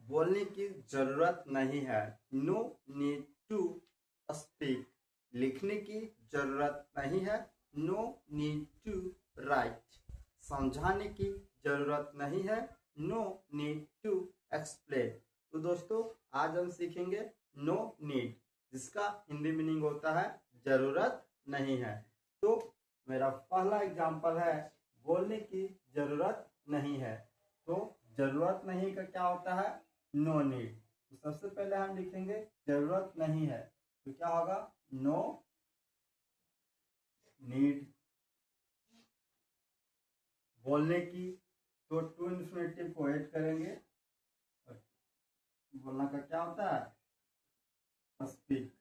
बोलने की जरूरत नहीं है, नो नीड टू स्पीक। लिखने की जरूरत नहीं है, नो नीड टू राइट। समझाने की जरूरत नहीं है, नो नीड टू एक्सप्लेन। तो दोस्तों आज हम सीखेंगे नो नीड, जिसका हिंदी मीनिंग होता है जरूरत नहीं है। तो मेरा पहला एग्जांपल है बोलने की जरूरत नहीं है। तो जरूरत नहीं का क्या होता है, नो नीड। तो सबसे पहले हम लिखेंगे जरूरत नहीं है, तो क्या होगा, नो नीड। बोलने की तो टू इन्फिनेटिव को ऐड करेंगे, बोलना का क्या होता है, स्पीक।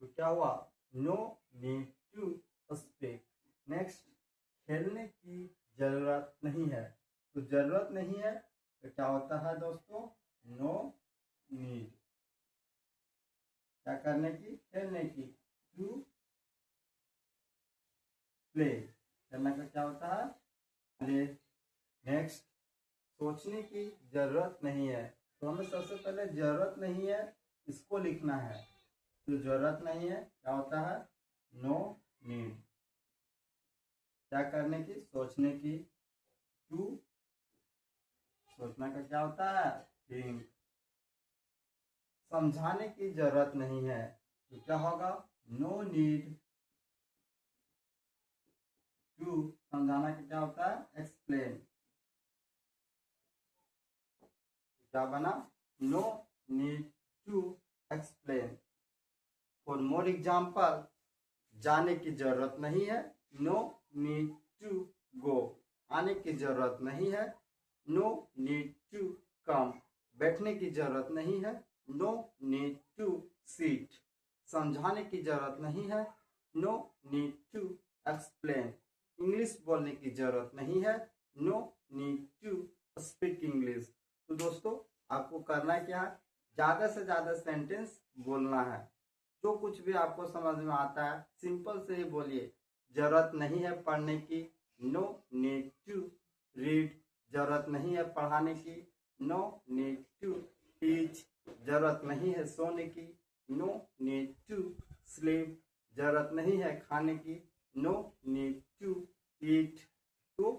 तो क्या हुआ, no need to speak. Next, खेलने की जरूरत नहीं है। तो जरूरत नहीं है तो क्या होता है दोस्तों, नो नीड। क्या करने की, खेलने की, टू प्ले। खेलने का क्या होता है, प्ले। नेक्स्ट, सोचने की जरूरत नहीं है। तो हमें सबसे पहले जरूरत नहीं है इसको लिखना है। तो जरूरत नहीं है क्या होता है, नो नीड। क्या करने की, सोचने की, टू सोचना का क्या होता है, थिंक। समझाने की जरूरत नहीं है तो क्या होगा, नो नीड टू। समझाना का क्या होता है, एक्सप्लेन। क्या बना, no need to explain. For more example, जाने की जरूरत नहीं है, नो नीड टू गो। आने की जरूरत नहीं है, नो नीड टू कम। बैठने की जरूरत नहीं है, नो नीड टू सीट। समझाने की जरूरत नहीं है, no need to explain. English बोलने की जरूरत नहीं है, no need to speak English. तो दोस्तों आपको करना क्या है, ज्यादा से ज्यादा सेंटेंस बोलना है। जो कुछ भी आपको समझ में आता है सिंपल से ही बोलिए। जरूरत नहीं है पढ़ने की, नो नीड टू रीड। जरूरत नहीं है पढ़ाने की, नो नीड टू टीच। जरूरत नहीं है सोने की, नो नीड टू स्लीप। जरूरत नहीं है खाने की, नो नीड टू ईट। तो